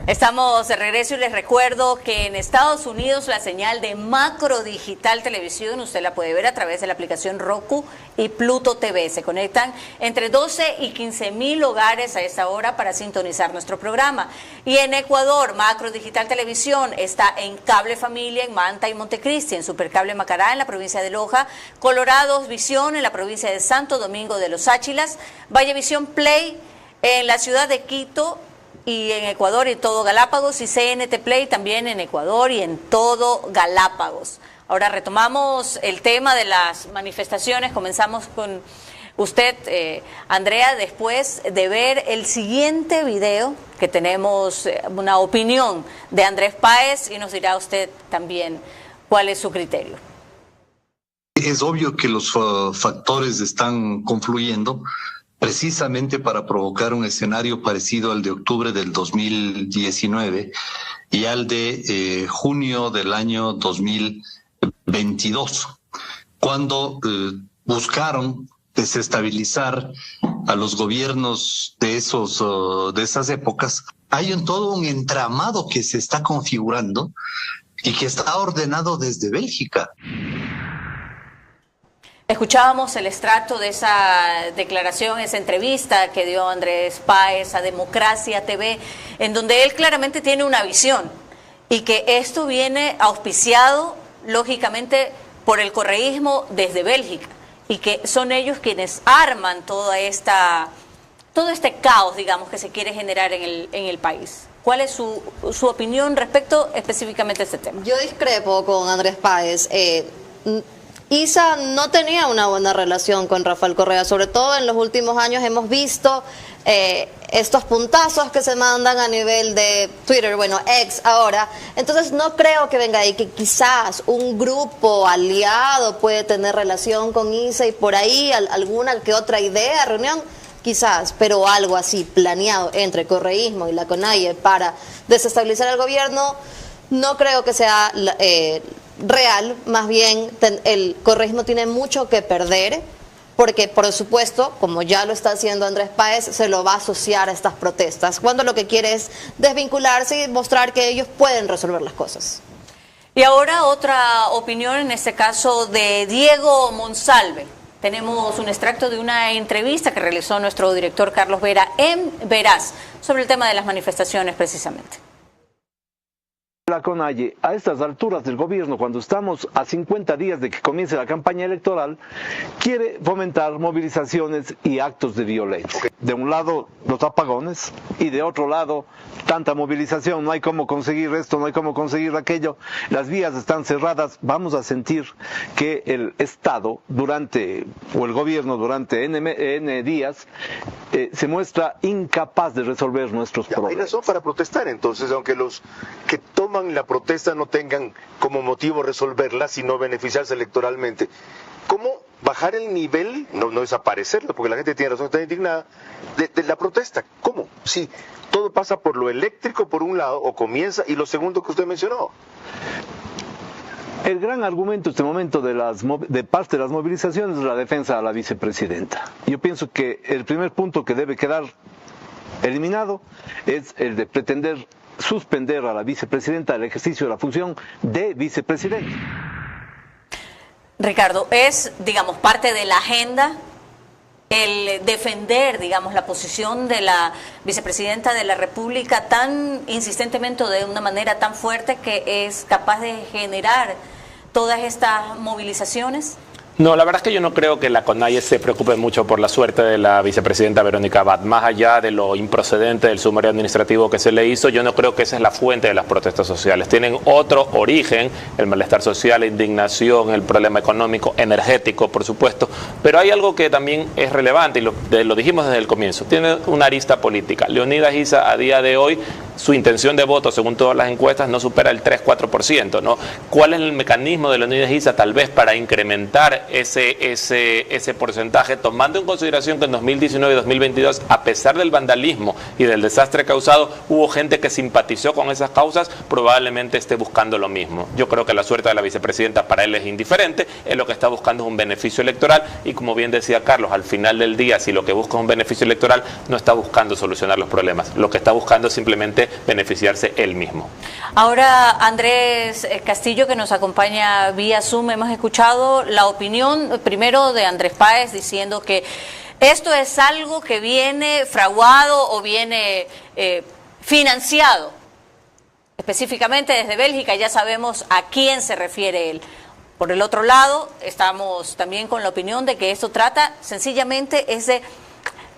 Estamos de regreso y les recuerdo que en Estados Unidos la señal de Macro Digital Televisión usted la puede ver a través de la aplicación Roku y Pluto TV. Se conectan entre 12 y 15 mil hogares a esta hora para sintonizar nuestro programa. Y en Ecuador, Macro Digital Televisión está en Cable Familia en Manta y Montecristi, en Supercable Macará en la provincia de Loja, Colorados Visión en la provincia de Santo Domingo de los Áchilas, Vallevisión Play en la ciudad de Quito y en Ecuador y todo Galápagos, y CNT Play también en Ecuador y en todo Galápagos. Ahora retomamos el tema de las manifestaciones. Comenzamos con usted, Andrea, después de ver el siguiente video, que tenemos una opinión de Andrés Páez y nos dirá usted también cuál es su criterio. Es obvio que los factores están confluyendo precisamente para provocar un escenario parecido al de octubre del 2019 y al de junio del año 2022, cuando buscaron desestabilizar a los gobiernos de esas épocas. Hay todo un entramado que se está configurando y que está ordenado desde Bélgica. Escuchábamos el extracto de esa declaración, esa entrevista que dio Andrés Páez a Democracia TV, en donde él claramente tiene una visión y que esto viene auspiciado, lógicamente, por el correísmo desde Bélgica y que son ellos quienes arman todo este caos, digamos, que se quiere generar en el país. ¿Cuál es su opinión respecto específicamente a este tema? Yo discrepo con Andrés Páez. Isa no tenía una buena relación con Rafael Correa, sobre todo en los últimos años hemos visto estos puntazos que se mandan a nivel de Twitter, bueno, ex ahora. Entonces no creo que venga ahí, que quizás un grupo aliado puede tener relación con Isa y por ahí alguna que otra idea, reunión, quizás, pero algo así planeado entre el correísmo y la CONAIE para desestabilizar el gobierno, no creo que sea real. Más bien el correísmo tiene mucho que perder porque, por supuesto, como ya lo está haciendo Andrés Páez, se lo va a asociar a estas protestas, cuando lo que quiere es desvincularse y mostrar que ellos pueden resolver las cosas. Y ahora otra opinión, en este caso de Diego Monsalve. Tenemos un extracto de una entrevista que realizó nuestro director Carlos Vera en Veraz sobre el tema de las manifestaciones precisamente. La CONAIE, a estas alturas del gobierno, cuando estamos a 50 días de que comience la campaña electoral, quiere fomentar movilizaciones y actos de violencia. De un lado, los apagones y de otro lado, tanta movilización, no hay cómo conseguir esto, no hay cómo conseguir aquello, las vías están cerradas, vamos a sentir que el Estado o el gobierno durante N días se muestra incapaz de resolver nuestros problemas. Hay razón para protestar entonces, aunque los que toman la protesta no tengan como motivo resolverla, sino beneficiarse electoralmente. ¿Cómo bajar el nivel, no desaparecerlo, porque la gente tiene razón, está indignada, de la protesta? ¿Cómo? Si todo pasa por lo eléctrico por un lado, o comienza, y lo segundo que usted mencionó. El gran argumento en este momento de parte de las movilizaciones es la defensa a la vicepresidenta. Yo pienso que el primer punto que debe quedar eliminado es el de pretender suspender a la vicepresidenta del ejercicio de la función de vicepresidenta. Ricardo, es, digamos, parte de la agenda el defender, digamos, la posición de la vicepresidenta de la República tan insistentemente, de una manera tan fuerte, que es capaz de generar todas estas movilizaciones. No, la verdad es que yo no creo que la CONAIE se preocupe mucho por la suerte de la vicepresidenta Verónica Abad. Más allá de lo improcedente del sumario administrativo que se le hizo, yo no creo que esa es la fuente de las protestas sociales. Tienen otro origen, el malestar social, la indignación, el problema económico, energético, por supuesto. Pero hay algo que también es relevante y lo dijimos desde el comienzo. Tiene una arista política. Leonidas Issa, a día de hoy, su intención de voto, según todas las encuestas, no supera el 3-4%, ¿no? ¿Cuál es el mecanismo de Leonidas Issa, tal vez, para incrementar ese porcentaje, tomando en consideración que en 2019 y 2022, a pesar del vandalismo y del desastre causado, hubo gente que simpatizó con esas causas? Probablemente esté buscando lo mismo. Yo creo que la suerte de la vicepresidenta para él es indiferente, él lo que está buscando es un beneficio electoral, y como bien decía Carlos, al final del día, si lo que busca es un beneficio electoral, no está buscando solucionar los problemas, lo que está buscando es simplemente beneficiarse él mismo. Ahora, Andrés Castillo, que nos acompaña vía Zoom, hemos escuchado la opinión primero de Andrés Páez diciendo que esto es algo que viene fraguado o viene financiado específicamente desde Bélgica. Ya sabemos a quién se refiere él. Por el otro lado, estamos también con la opinión de que esto trata sencillamente es de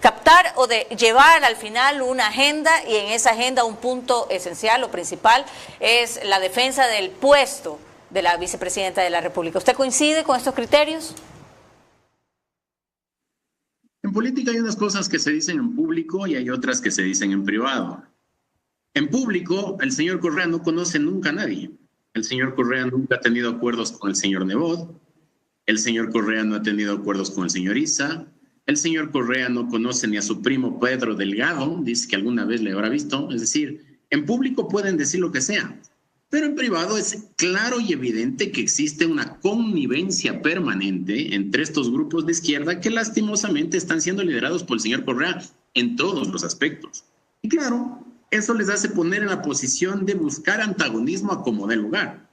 captar o de llevar al final una agenda, y en esa agenda un punto esencial o principal es la defensa del puesto de la vicepresidenta de la República. ¿Usted coincide con estos criterios? En política hay unas cosas que se dicen en público y hay otras que se dicen en privado. En público, el señor Correa no conoce nunca a nadie. El señor Correa nunca ha tenido acuerdos con el señor Nebot. El señor Correa no ha tenido acuerdos con el señor Issa. El señor Correa no conoce ni a su primo Pedro Delgado, dice que alguna vez le habrá visto. Es decir, en público pueden decir lo que sea, pero en privado es claro y evidente que existe una connivencia permanente entre estos grupos de izquierda que lastimosamente están siendo liderados por el señor Correa en todos los aspectos. Y claro, eso les hace poner en la posición de buscar antagonismo a como dé lugar.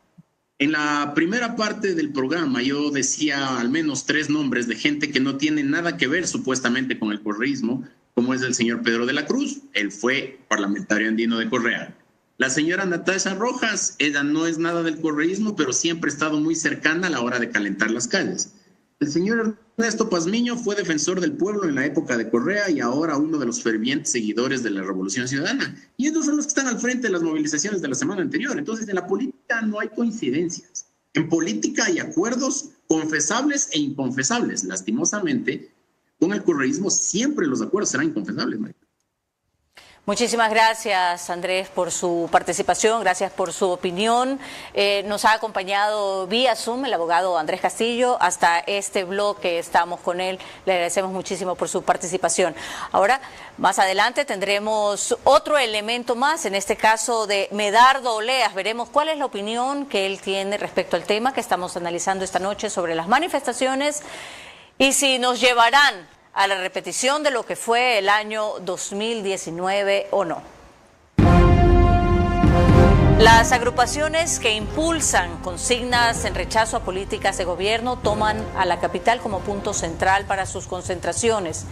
En la primera parte del programa yo decía al menos 3 nombres de gente que no tiene nada que ver supuestamente con el correísmo, como es el señor Pedro de la Cruz, él fue parlamentario andino de Correa. La señora Natasha Rojas, ella no es nada del correísmo, pero siempre ha estado muy cercana a la hora de calentar las calles. El señor Ernesto Pazmiño fue defensor del pueblo en la época de Correa y ahora uno de los fervientes seguidores de la Revolución Ciudadana. Y estos son los que están al frente de las movilizaciones de la semana anterior. Entonces, en la política no hay coincidencias. En política hay acuerdos confesables e inconfesables. Lastimosamente, con el correísmo siempre los acuerdos serán inconfesables, María. Muchísimas gracias, Andrés, por su participación, gracias por su opinión. Nos ha acompañado vía Zoom el abogado Andrés Castillo hasta este bloque, estamos con él, le agradecemos muchísimo por su participación. Ahora, más adelante tendremos otro elemento más, en este caso de Medardo Oleas, veremos cuál es la opinión que él tiene respecto al tema que estamos analizando esta noche sobre las manifestaciones y si nos llevarán a la repetición de lo que fue el año 2019 o no. Las agrupaciones que impulsan consignas en rechazo a políticas de gobierno toman a la capital como punto central para sus concentraciones.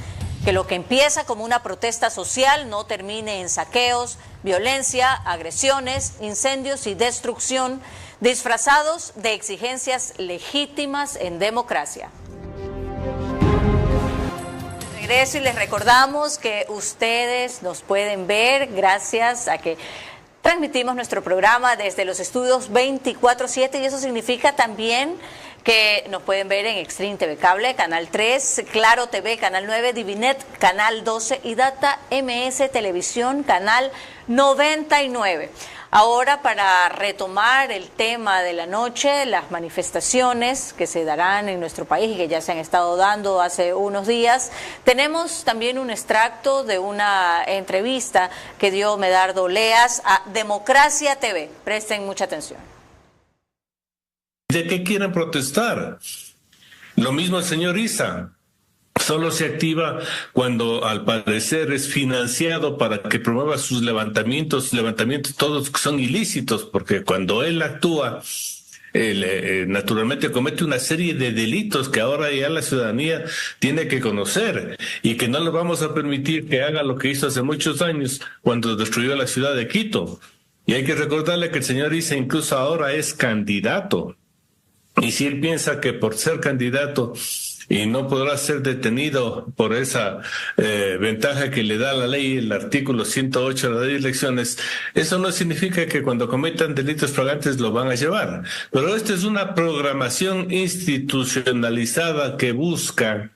Que lo que empieza como una protesta social no termine en saqueos, violencia, agresiones, incendios y destrucción, disfrazados de exigencias legítimas en democracia. regreso y les recordamos que ustedes nos pueden ver gracias a que transmitimos nuestro programa desde los estudios 24/7 y eso significa también que nos pueden ver en Extreme TV Cable, Canal 3, Claro TV, Canal 9, Divinet, Canal 12 y Data MS Televisión, Canal 99. Ahora, para retomar el tema de la noche, las manifestaciones que se darán en nuestro país y que ya se han estado dando hace unos días, tenemos también un extracto de una entrevista que dio Medardo Leas a Democracia TV. Presten mucha atención. ¿De qué quieren protestar? Lo mismo el señor Issa. Solo se activa cuando al parecer es financiado para que promueva sus levantamientos todos que son ilícitos, porque cuando él actúa, naturalmente comete una serie de delitos que ahora ya la ciudadanía tiene que conocer y que no le vamos a permitir que haga lo que hizo hace muchos años cuando destruyó la ciudad de Quito. Y hay que recordarle que el señor Issa incluso ahora es candidato. Y si él piensa que por ser candidato y no podrá ser detenido por esa ventaja que le da la ley, el artículo 108 de la ley de elecciones, eso no significa que cuando cometan delitos flagrantes lo van a llevar. Pero esta es una programación institucionalizada que busca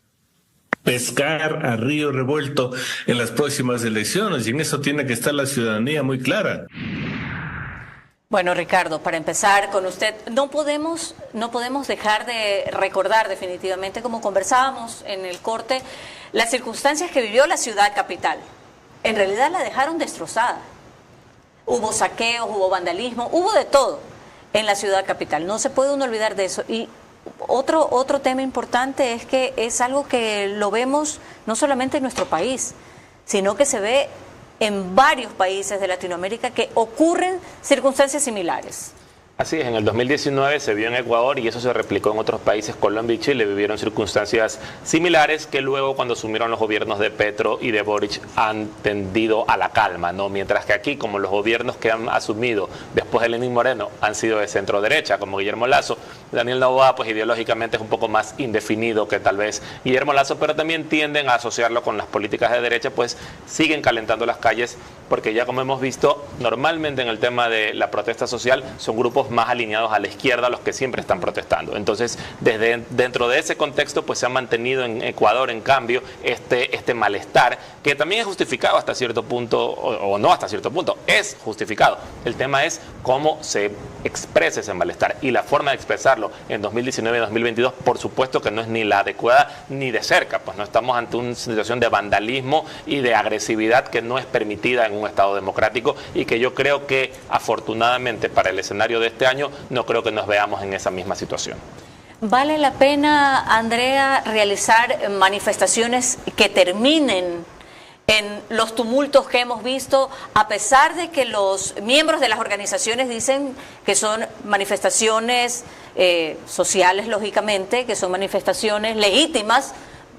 pescar a río revuelto en las próximas elecciones, y en eso tiene que estar la ciudadanía muy clara. Bueno, Ricardo, para empezar con usted, no podemos dejar de recordar definitivamente, como conversábamos en el corte, las circunstancias que vivió la ciudad capital. En realidad la dejaron destrozada. Hubo saqueos, hubo vandalismo, hubo de todo en la ciudad capital. No se puede uno olvidar de eso. Y otro tema importante es que es algo que lo vemos no solamente en nuestro país, sino que se ve en varios países de Latinoamérica que ocurren circunstancias similares. Así es, en el 2019 se vio en Ecuador y eso se replicó en otros países. Colombia y Chile vivieron circunstancias similares que luego, cuando asumieron los gobiernos de Petro y de Boric, han tendido a la calma, ¿no? Mientras que aquí, como los gobiernos que han asumido después de Lenín Moreno han sido de centro derecha, como Guillermo Lasso, Daniel Noboa, pues ideológicamente es un poco más indefinido que tal vez Guillermo Lasso, pero también tienden a asociarlo con las políticas de derecha, pues siguen calentando las calles, porque ya como hemos visto, normalmente en el tema de la protesta social son grupos más alineados a la izquierda los que siempre están protestando. Entonces, dentro de ese contexto, pues se ha mantenido en Ecuador, en cambio, este malestar, que también es justificado hasta cierto punto, o no hasta cierto punto, es justificado. El tema es cómo se expresa ese malestar, y la forma de expresarlo en 2019 y 2022, por supuesto que no es ni la adecuada ni de cerca, pues no estamos ante una situación de vandalismo y de agresividad que no es permitida en un Estado democrático, y que yo creo que afortunadamente para el escenario de este año no creo que nos veamos en esa misma situación. ¿Vale la pena, Andrea, realizar manifestaciones que terminen en los tumultos que hemos visto, a pesar de que los miembros de las organizaciones dicen que son manifestaciones sociales, lógicamente, que son manifestaciones legítimas,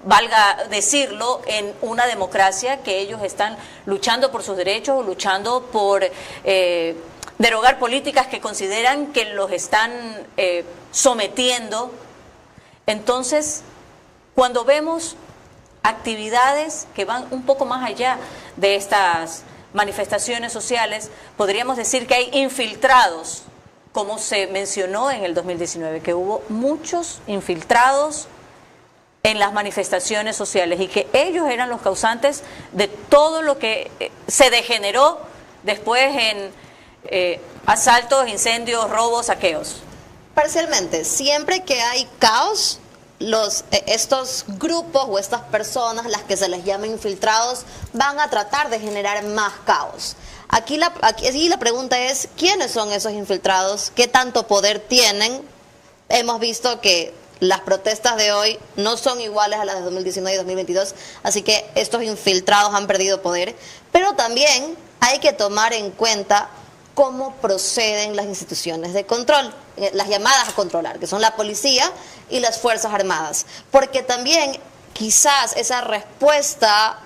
valga decirlo, en una democracia, que ellos están luchando por sus derechos, luchando por derogar políticas que consideran que los están sometiendo? Entonces, cuando vemos actividades que van un poco más allá de estas manifestaciones sociales, podríamos decir que hay infiltrados, como se mencionó en el 2019, que hubo muchos infiltrados en las manifestaciones sociales y que ellos eran los causantes de todo lo que se degeneró después en asaltos, incendios, robos, saqueos. Parcialmente, siempre que hay caos, estos grupos o estas personas, las que se les llama infiltrados, van a tratar de generar más caos. Aquí la pregunta es, ¿quiénes son esos infiltrados? ¿Qué tanto poder tienen? Hemos visto que las protestas de hoy no son iguales a las de 2019 y 2022, así que estos infiltrados han perdido poder. Pero también hay que tomar en cuenta cómo proceden las instituciones de control, las llamadas a controlar, que son la policía y las Fuerzas Armadas. Porque también quizás esa respuesta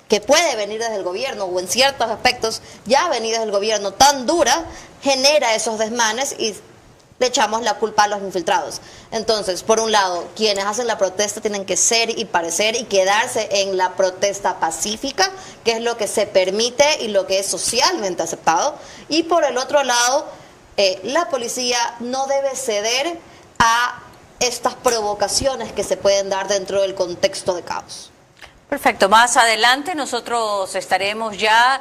que puede venir desde el gobierno, o en ciertos aspectos ya ha venido desde el gobierno, tan dura, genera esos desmanes y le echamos la culpa a los infiltrados. Entonces, por un lado, quienes hacen la protesta tienen que ser y parecer y quedarse en la protesta pacífica, que es lo que se permite y lo que es socialmente aceptado. Y por el otro lado, la policía no debe ceder a estas provocaciones que se pueden dar dentro del contexto de caos. Perfecto. Más adelante nosotros estaremos ya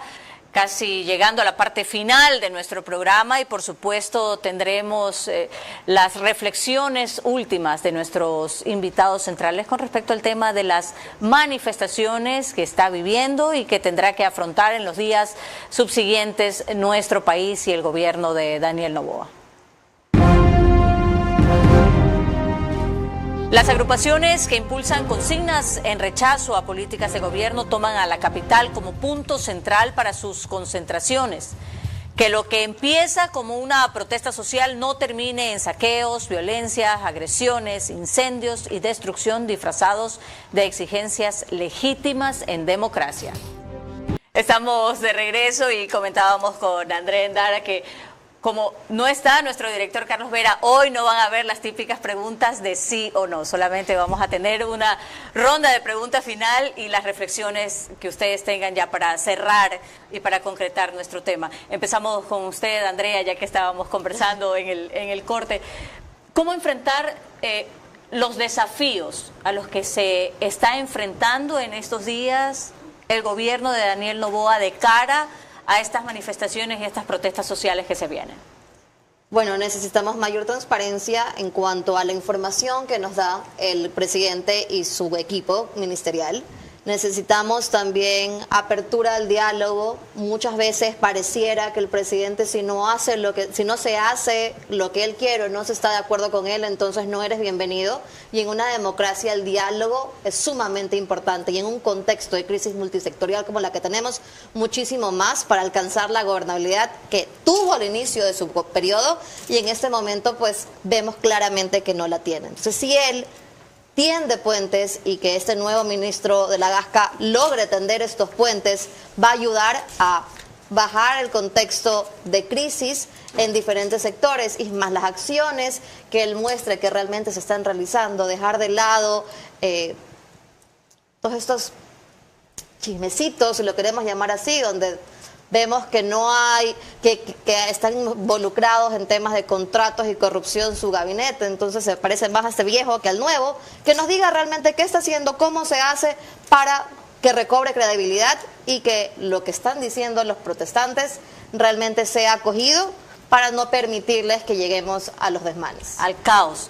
casi llegando a la parte final de nuestro programa y por supuesto tendremos las reflexiones últimas de nuestros invitados centrales con respecto al tema de las manifestaciones que está viviendo y que tendrá que afrontar en los días subsiguientes nuestro país y el gobierno de Daniel Noboa. Las agrupaciones que impulsan consignas en rechazo a políticas de gobierno toman a la capital como punto central para sus concentraciones. Que lo que empieza como una protesta social no termine en saqueos, violencias, agresiones, incendios y destrucción disfrazados de exigencias legítimas en democracia. Estamos de regreso y comentábamos con André Endara que como no está nuestro director Carlos Vera, hoy no van a haber las típicas preguntas de sí o no, solamente vamos a tener una ronda de pregunta final y las reflexiones que ustedes tengan ya para cerrar y para concretar nuestro tema. Empezamos con usted, Andrea, ya que estábamos conversando en el corte. ¿Cómo enfrentar los desafíos a los que se está enfrentando en estos días el gobierno de Daniel Noboa de cara a estas manifestaciones y estas protestas sociales que se vienen? Bueno, necesitamos mayor transparencia en cuanto a la información que nos da el presidente y su equipo ministerial. Necesitamos también apertura al diálogo. Muchas veces pareciera que el presidente si no se hace lo que él quiere o no se está de acuerdo con él, entonces no eres bienvenido. Y en una democracia el diálogo es sumamente importante y en un contexto de crisis multisectorial como la que tenemos, muchísimo más para alcanzar la gobernabilidad que tuvo al inicio de su periodo y en este momento pues vemos claramente que no la tiene. Entonces si él tiende puentes y que este nuevo ministro de la Gasca logre tender estos puentes, va a ayudar a bajar el contexto de crisis en diferentes sectores y más las acciones que él muestre que realmente se están realizando, dejar de lado todos estos chismecitos, si lo queremos llamar así, donde vemos que no hay, que están involucrados en temas de contratos y corrupción su gabinete, entonces se parece más a este viejo que al nuevo, que nos diga realmente qué está haciendo, cómo se hace para que recobre credibilidad y que lo que están diciendo los protestantes realmente sea acogido para no permitirles que lleguemos a los desmanes. Al caos.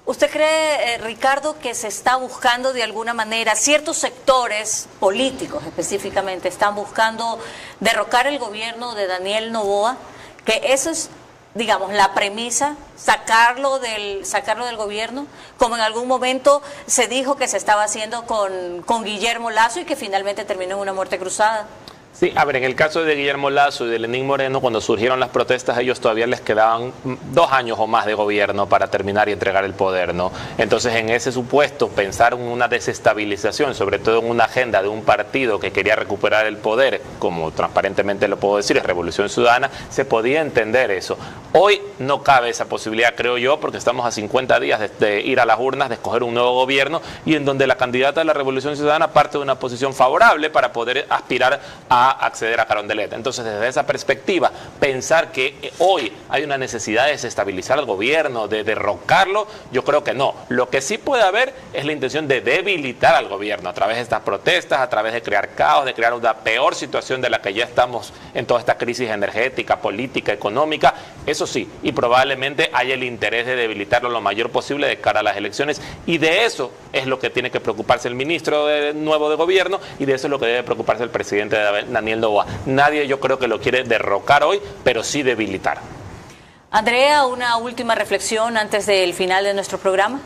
¿Usted cree, Ricardo, que se está buscando de alguna manera, ciertos sectores políticos específicamente, están buscando derrocar el gobierno de Daniel Noboa? Que eso es, digamos, la premisa, sacarlo del gobierno, como en algún momento se dijo que se estaba haciendo con Guillermo Lasso y que finalmente terminó en una muerte cruzada. Sí, a ver, en el caso de Guillermo Lasso y de Lenín Moreno, cuando surgieron las protestas, a ellos todavía les quedaban 2 años o más de gobierno para terminar y entregar el poder, ¿no? Entonces, en ese supuesto, pensar en una desestabilización, sobre todo en una agenda de un partido que quería recuperar el poder, como transparentemente lo puedo decir, es Revolución Ciudadana, se podía entender eso. Hoy no cabe esa posibilidad, creo yo, porque estamos a 50 días de ir a las urnas, de escoger un nuevo gobierno, y en donde la candidata de la Revolución Ciudadana parte de una posición favorable para poder aspirar a acceder a Carondelet. Entonces, desde esa perspectiva, pensar que hoy hay una necesidad de desestabilizar al gobierno, de derrocarlo, yo creo que no. Lo que sí puede haber es la intención de debilitar al gobierno a través de estas protestas, a través de crear caos, de crear una peor situación de la que ya estamos en toda esta crisis energética, política, económica. Eso sí, y probablemente haya el interés de debilitarlo lo mayor posible de cara a las elecciones, y de eso es lo que tiene que preocuparse el ministro nuevo de gobierno, y de eso es lo que debe preocuparse el presidente Daniel Noboa. Nadie, yo creo que lo quiere derrocar hoy, pero sí debilitar. Andrea, una última reflexión antes del final de nuestro programa.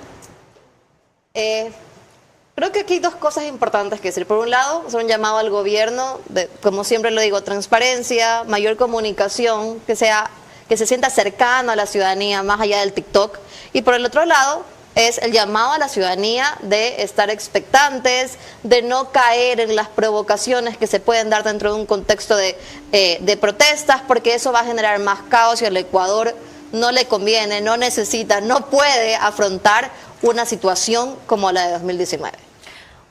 Creo que aquí hay 2 cosas importantes que decir. Por un lado, es un llamado al gobierno, como siempre lo digo, transparencia, mayor comunicación, que se sienta cercano a la ciudadanía, más allá del TikTok. Y por el otro lado, es el llamado a la ciudadanía de estar expectantes, de no caer en las provocaciones que se pueden dar dentro de un contexto de protestas, porque eso va a generar más caos y el Ecuador no le conviene, no necesita, no puede afrontar una situación como la de 2019.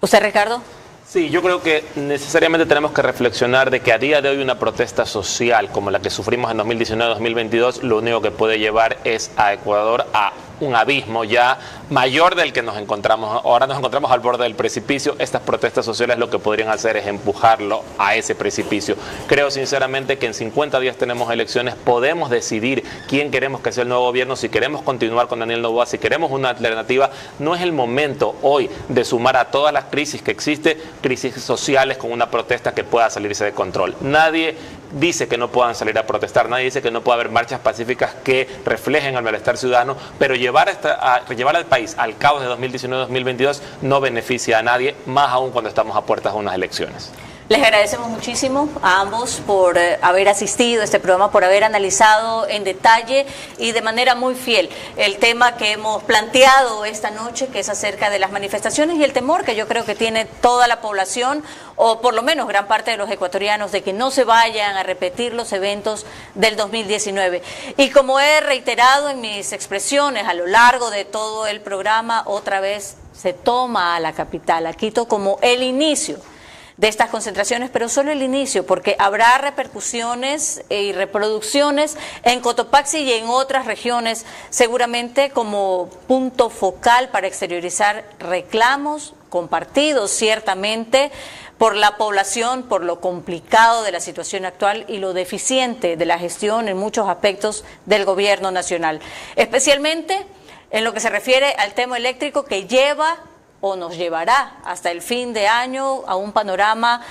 ¿Usted, Ricardo? Sí, yo creo que necesariamente tenemos que reflexionar de que a día de hoy una protesta social como la que sufrimos en 2019-2022, lo único que puede llevar es a Ecuador a un abismo ya mayor del que nos encontramos. Ahora nos encontramos al borde del precipicio. Estas protestas sociales lo que podrían hacer es empujarlo a ese precipicio. Creo sinceramente que en 50 días tenemos elecciones, podemos decidir quién queremos que sea el nuevo gobierno, si queremos continuar con Daniel Noboa, si queremos una alternativa. No es el momento hoy de sumar a todas las crisis que existen, crisis sociales con una protesta que pueda salirse de control. Nadie dice que no puedan salir a protestar, nadie dice que no pueda haber marchas pacíficas que reflejen el malestar ciudadano, pero llevar al país al caos de 2019-2022 no beneficia a nadie, más aún cuando estamos a puertas de unas elecciones. Les agradecemos muchísimo a ambos por haber asistido a este programa, por haber analizado en detalle y de manera muy fiel el tema que hemos planteado esta noche, que es acerca de las manifestaciones y el temor que yo creo que tiene toda la población, o por lo menos gran parte de los ecuatorianos, de que no se vayan a repetir los eventos del 2019. Y como he reiterado en mis expresiones a lo largo de todo el programa, otra vez se toma a la capital, a Quito, como el inicio de estas concentraciones, pero solo el inicio, porque habrá repercusiones y reproducciones en Cotopaxi y en otras regiones, seguramente como punto focal para exteriorizar reclamos compartidos ciertamente por la población, por lo complicado de la situación actual y lo deficiente de la gestión en muchos aspectos del gobierno nacional, especialmente en lo que se refiere al tema eléctrico, que lleva o nos llevará hasta el fin de año a un panorama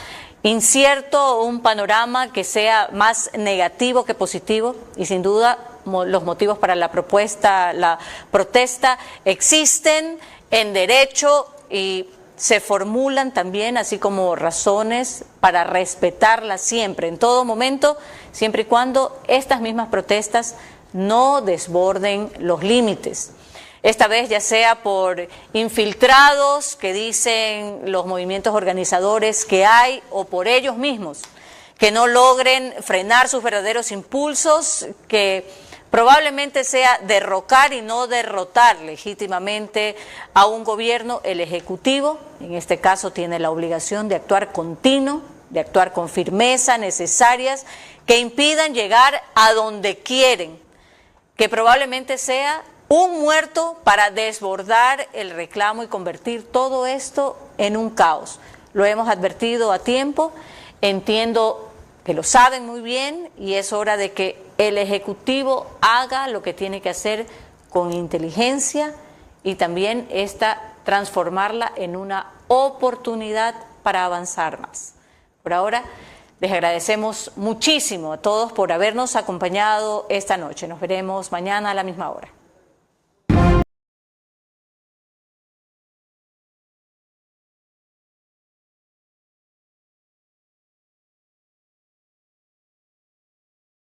incierto, un panorama que sea más negativo que positivo, y sin duda los motivos para la protesta existen en derecho y se formulan también, así como razones para respetarla siempre, en todo momento, siempre y cuando estas mismas protestas no desborden los límites. Esta vez ya sea por infiltrados que dicen los movimientos organizadores que hay, o por ellos mismos, que no logren frenar sus verdaderos impulsos, que probablemente sea derrocar y no derrotar legítimamente a un gobierno. El Ejecutivo, en este caso, tiene la obligación de actuar continuo, de actuar con firmeza necesarias, que impidan llegar a donde quieren, que probablemente sea un muerto para desbordar el reclamo y convertir todo esto en un caos. Lo hemos advertido a tiempo, entiendo que lo saben muy bien, y es hora de que el Ejecutivo haga lo que tiene que hacer con inteligencia y también transformarla en una oportunidad para avanzar más. Por ahora, les agradecemos muchísimo a todos por habernos acompañado esta noche. Nos veremos mañana a la misma hora.